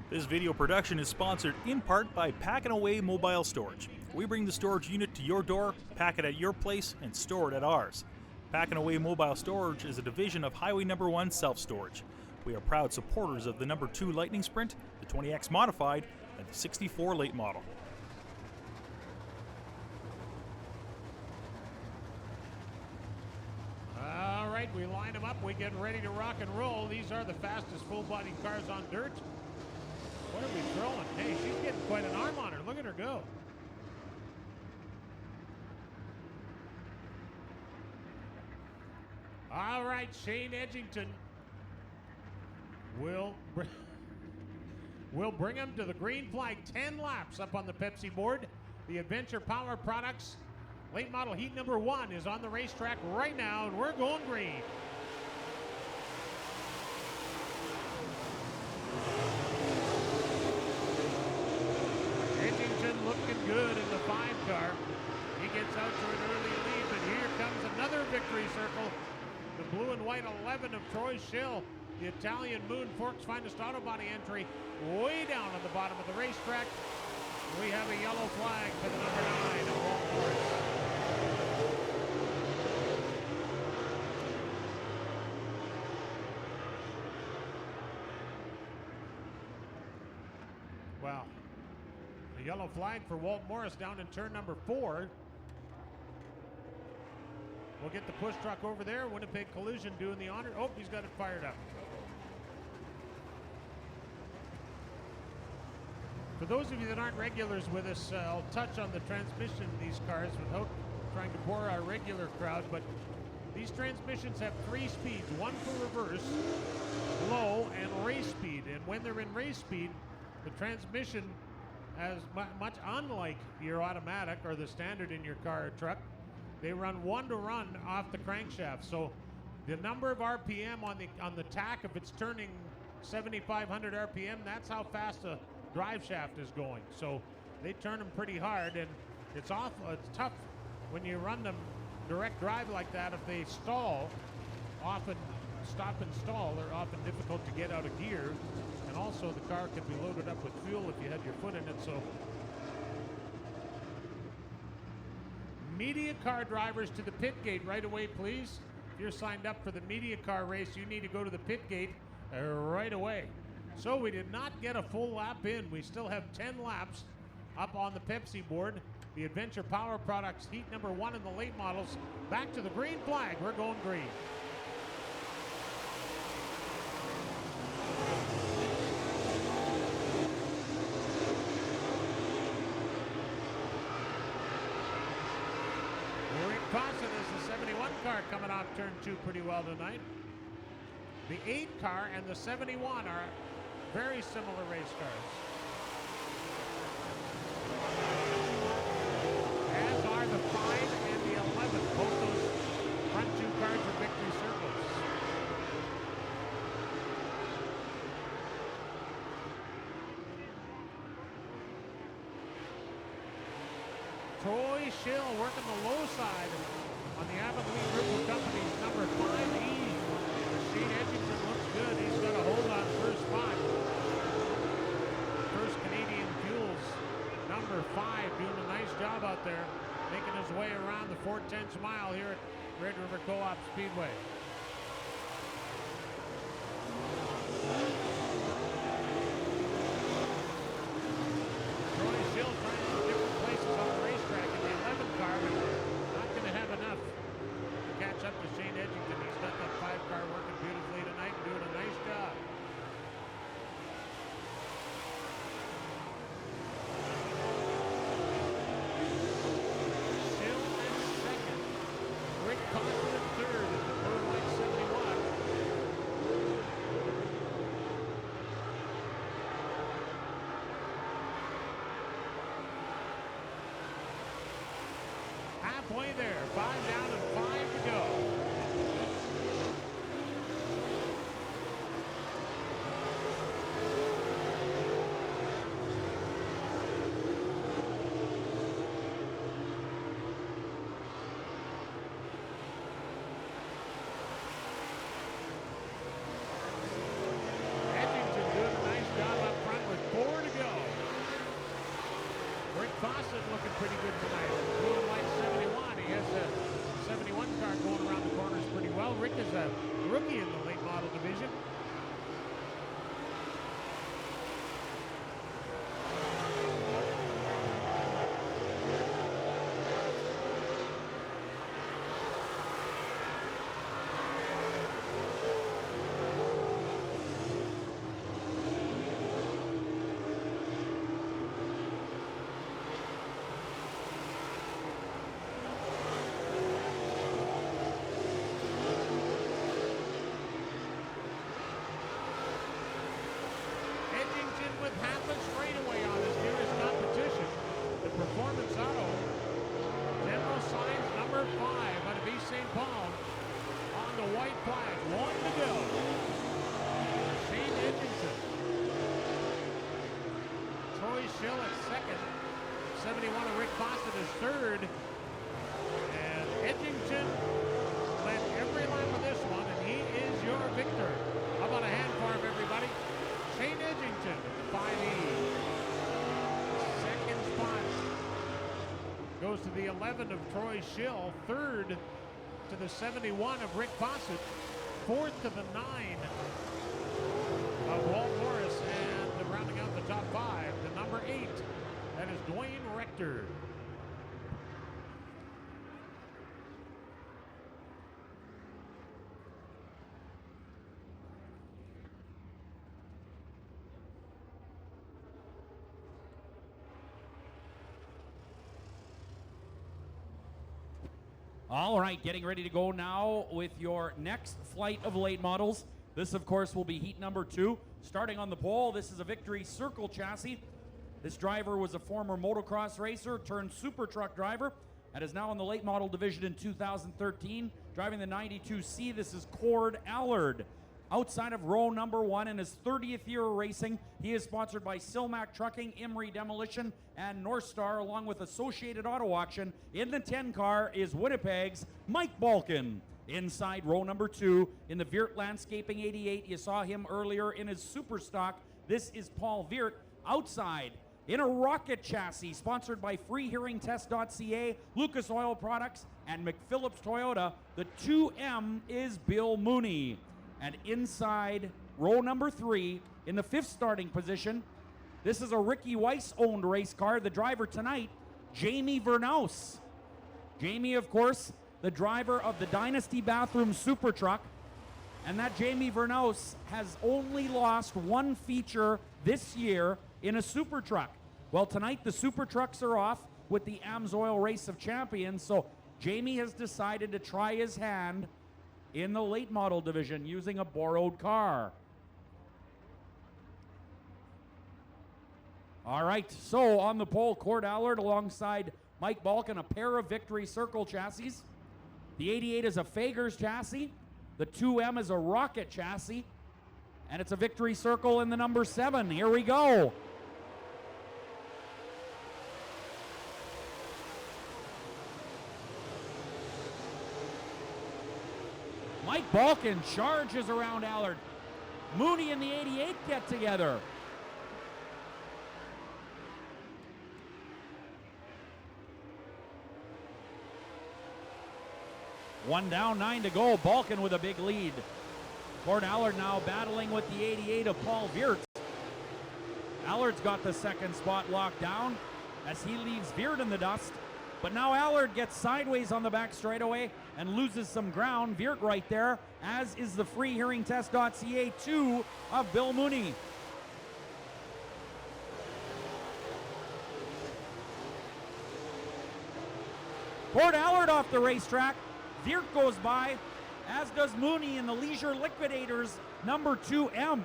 This video production is sponsored in part by Pack and Away Mobile Storage. We bring the storage unit to your door, pack it at your place, and store it at ours. Pack and Away Mobile Storage is a division of Highway Number 1 Self-Storage. We are proud supporters of the Number 2 Lightning Sprint, the 20X Modified, and the 64 Late Model. All right, we line them up. We get ready to rock and roll. These are the fastest full-body cars on dirt. What are we throwing? Hey, she's getting quite an arm on her. Look at her go. All right, Shane Edgington will bring him to the green flag. 10 laps up on the Pepsi board. The Adventure Power Products Late Model Heat number 1 is on the racetrack right now, and we're going green. Edgington looking good in the 5 car. He gets out to an early lead, but here comes another victory circle. The blue and white 11 of Troy Schill, the Italian Moon Forks Finest Auto Body entry, way down on the bottom of the racetrack. We have a yellow flag for the number 9 of Walt Morris. Well, the yellow flag for Walt Morris down in turn number 4. We'll get the push truck over there. Winnipeg Collision doing the honor. Oh, he's got it fired up. For those of you that aren't regulars with us, I'll touch on the transmission in these cars without trying to bore our regular crowd, but these transmissions have 3 speeds, one for reverse, low, and race speed. And when they're in race speed, the transmission, as much unlike your automatic or the standard in your car or truck, they run 1-to-1 off the crankshaft. So the number of RPM on the tack, if it's turning 7,500 RPM, that's how fast a drive shaft is going. So they turn them pretty hard, and it's tough when you run them direct drive like that. If they stall, often stop and stall, they're often difficult to get out of gear. And also the car can be loaded up with fuel if you had your foot in it. So media car drivers to the pit gate right away, please. If you're signed up for the media car race, you need to go to the pit gate right away. So we did not get a full lap in. We still have 10 laps up on the Pepsi board. The Adventure Power Products Heat number 1 in the late models. Back to the green flag. We're going green. Caution is the 71 car coming off turn 2 pretty well tonight. The 8 car and the 71 are very similar race cars. As are the 5 and the 11. Both those front 2 cars are victory circles. Troy Schill working the low side on the Avenue Group of Companies number 5E. Shane Edgington looks good. He's got a hold on first spot. First Canadian Fuels number 5 doing a nice job out there, making his way around the 4/10 mile here at Red River Co-op Speedway. Troy Schill trying some different places on the racetrack in the 11 car, but not going to have enough to catch up to Shane Edgington. He's got that 5 car working beautifully tonight and doing a nice job. Schill in second. Rick Cawthon in third in the blue and white 71. Halfway there, 5 down and 5 to go. Edgington doing a nice job up front with model division. With half a straightaway on his nearest competition, the Performance Auto. General Signs number 5 out of East St. Paul on the white flag. 1 to go. Shane Edgington. Troy Schill at second. 71 of Rick Fawcett is third. And Edgington led every lap of this one, and he is your victor. How about a hand for him, everybody? Shane Edgington, 580. Second spot goes to the 11 of Troy Schill. Third to the 71 of Rick Fawcett. Fourth to the 9 of Walt Morris. And rounding out the top 5, the number 8, that is Dwayne Rector. All right, getting ready to go now with your next flight of late models. This, of course, will be heat number 2. Starting on the pole, this is a Victory Circle chassis. This driver was a former motocross racer turned super truck driver and is now in the late model division in 2013, driving the 92C. This is Cord Allard. Outside of row number 1 in his 30th year of racing, he is sponsored by Silmac Trucking, Imrie Demolition, and North Star, along with Associated Auto Auction. In the 10 car is Winnipeg's Mike Balkin. Inside row number 2 in the Viert Landscaping 88, you saw him earlier in his super stock. This is Paul Viert. Outside in a rocket chassis, sponsored by freehearingtest.ca, Lucas Oil Products, and McPhillips Toyota, the 2M is Bill Mooney. And inside row number 3 in the 5th starting position, this is a Ricky Weiss owned race car. The driver tonight, Jamie Vernaus. Jamie, of course, the driver of the Dynasty Bathroom Super Truck. And that Jamie Vernaus has only lost one feature this year in a Super Truck. Well, tonight the Super Trucks are off with the AMSOIL Race of Champions. So Jamie has decided to try his hand in the late model division using a borrowed car. All right, so on the pole, Cord Allard alongside Mike Balkin, a pair of Victory Circle chassis. The 88 is a Fagers chassis. The 2M is a Rocket chassis. And it's a Victory Circle in the number 7. Here we go. Mike Balkin charges around Allard. Mooney and the 88 get together. One down, 9 to go. Balkin with a big lead. Cord Allard now battling with the 88 of Paul Viert. Allard's got the second spot locked down as he leaves Viert in the dust. But now Allard gets sideways on the back straightaway and loses some ground. Viert right there, as is the freehearingtest.ca 2 of Bill Mooney. Cord Allard off the racetrack. Viert goes by, as does Mooney in the Leisure Liquidators number 2M.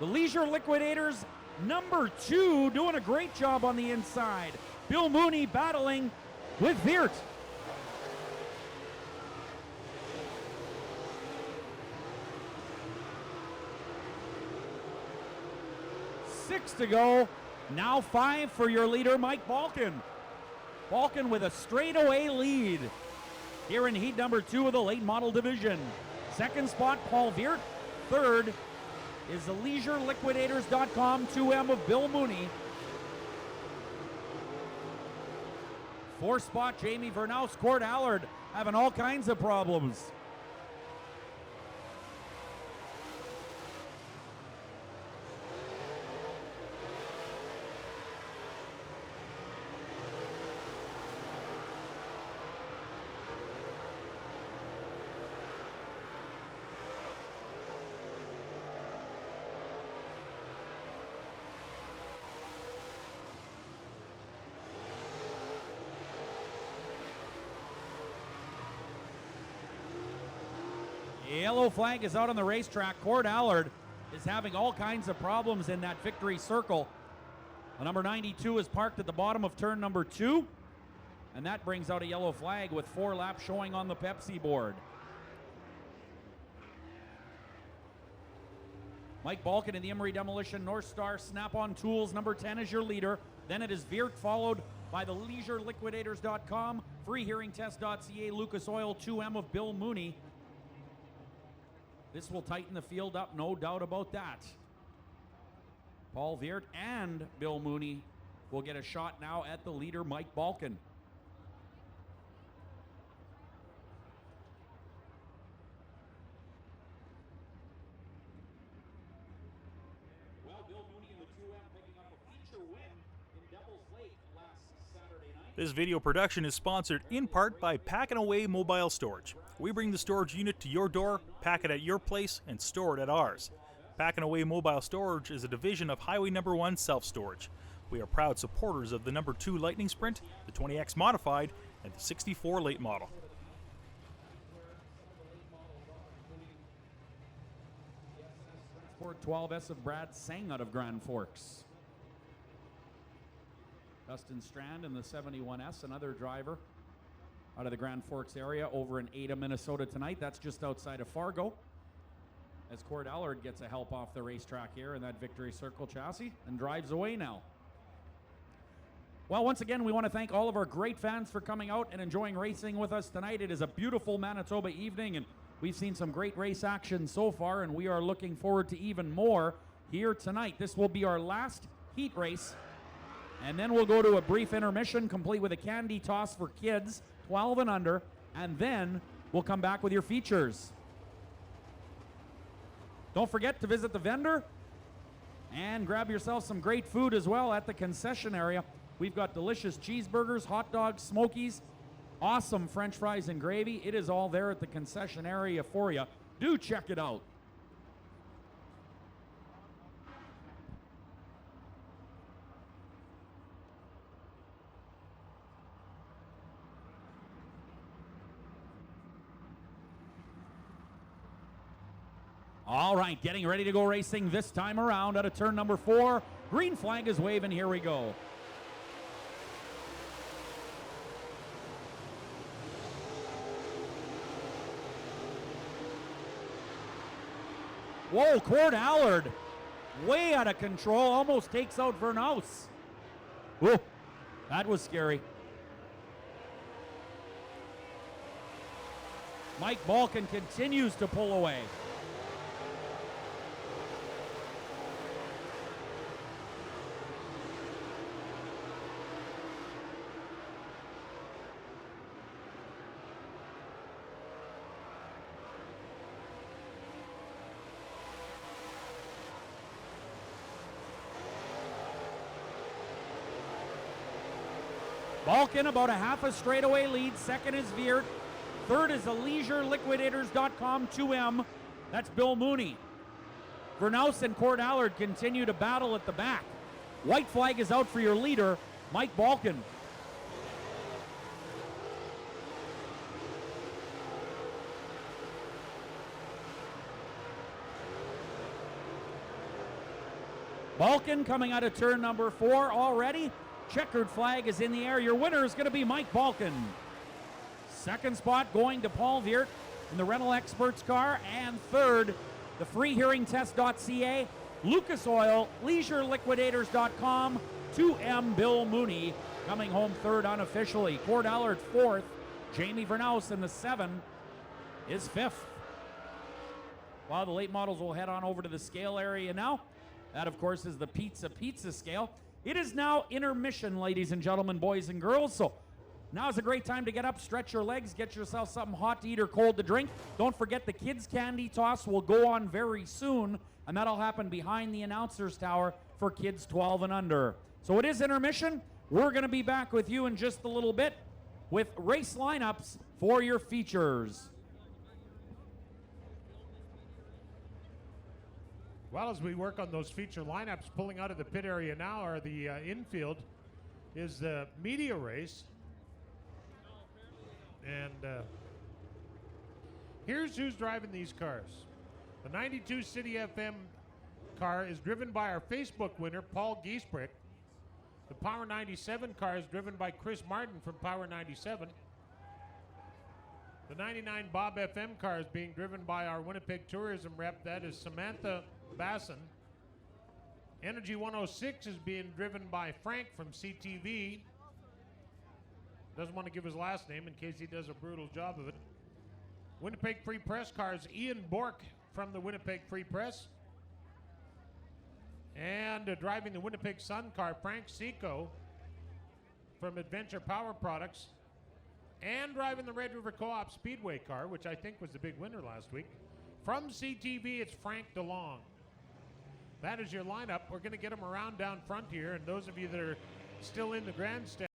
The Leisure Liquidators, number 2, doing a great job on the inside. Bill Mooney battling with Viert. Six to go. Now 5 for your leader, Mike Balkin. Balkan with a straightaway lead here in heat number 2 of the late model division. Second spot, Paul Veert. Third is the LeisureLiquidators.com 2M of Bill Mooney. Fourth spot, Jamie Vernaus, Cord Allard having all kinds of problems. Yellow flag is out on the racetrack. Cord Allard is having all kinds of problems in that victory circle. The number 92 is parked at the bottom of turn number 2, and that brings out a yellow flag with 4 laps showing on the Pepsi board. Mike Balkan in the Emery Demolition North Star Snap-on Tools, number 10 is your leader. Then it is Veert, followed by the LeisureLiquidators.com, FreeHearingTest.ca, Lucas Oil 2M of Bill Mooney. This will tighten the field up, no doubt about that. Paul Veert and Bill Mooney will get a shot now at the leader, Mike Balkan. Well, Bill Mooney in the 2M picking up a feature win in Devil's Lake last Saturday night. This video production is sponsored in part by Pack and Away Mobile Storage. We bring the storage unit to your door, pack it at your place, and store it at ours. Pack and Away Mobile Storage is a division of Highway Number 1 Self-Storage. We are proud supporters of the number 2 Lightning Sprint, the 20X Modified, and the 64 Late Model. Transport 12S of Brad Sang out of Grand Forks. Dustin Strand in the 71S, another driver out of the Grand Forks area over in Ada, Minnesota tonight. That's just outside of Fargo. As Cord Allard gets a help off the racetrack here in that Victory Circle chassis and drives away now. Well, once again, we want to thank all of our great fans for coming out and enjoying racing with us tonight. It is a beautiful Manitoba evening, and we've seen some great race action so far, and we are looking forward to even more here tonight. This will be our last heat race, and then we'll go to a brief intermission complete with a candy toss for kids 12 and under, and then we'll come back with your features. Don't forget to visit the vendor and grab yourself some great food as well at the concession area. We've got delicious cheeseburgers, hot dogs, smokies, awesome French fries and gravy. It is all there at the concession area for you. Do check it out. All right, getting ready to go racing this time around out of turn number 4. Green flag is waving. Here we go. Whoa, Cord Allard way out of control, almost takes out Vernaus. Whoa, that was scary. Mike Balkan continues to pull away. Balkan about a half a straightaway lead. Second is Veert. Third is the LeisureLiquidators.com 2M. That's Bill Mooney. Vernaus and Cord Allard continue to battle at the back. White flag is out for your leader, Mike Balkan. Balkan coming out of turn number 4 already. Checkered flag is in the air. Your winner is going to be Mike Balkan. Second spot going to Paul Veert in the Rental Experts car. And third, the FreeHearingTest.ca, Lucas Oil, LeisureLiquidators.com, 2M Bill Mooney coming home third unofficially. Cord Allard fourth. Jamie Vernaus in the 7 is fifth. While the late models will head on over to the scale area now. That, of course, is the pizza scale. It is now intermission, ladies and gentlemen, boys and girls. So now is a great time to get up, stretch your legs, get yourself something hot to eat or cold to drink. Don't forget the kids' candy toss will go on very soon, and that'll happen behind the announcer's tower for kids 12 and under. So it is intermission. We're going to be back with you in just a little bit with race lineups for your features. Well, as we work on those feature lineups, pulling out of the pit area now, or the infield, is the media race. And here's who's driving these cars. The 92 City FM car is driven by our Facebook winner, Paul Giesbrick. The Power 97 car is driven by Chris Martin from Power 97. The 99 Bob FM car is being driven by our Winnipeg tourism rep, that is Samantha Basson. Energy 106 is being driven by Frank from CTV. Doesn't want to give his last name in case he does a brutal job of it. Winnipeg Free Press cars, Ian Bork from the Winnipeg Free Press. And driving the Winnipeg Sun car, Frank Seco from Adventure Power Products. And driving the Red River Co-op Speedway car, which I think was the big winner last week. From CTV, it's Frank DeLong. That is your lineup. We're going to get them around down front here, and those of you that are still in the grandstand,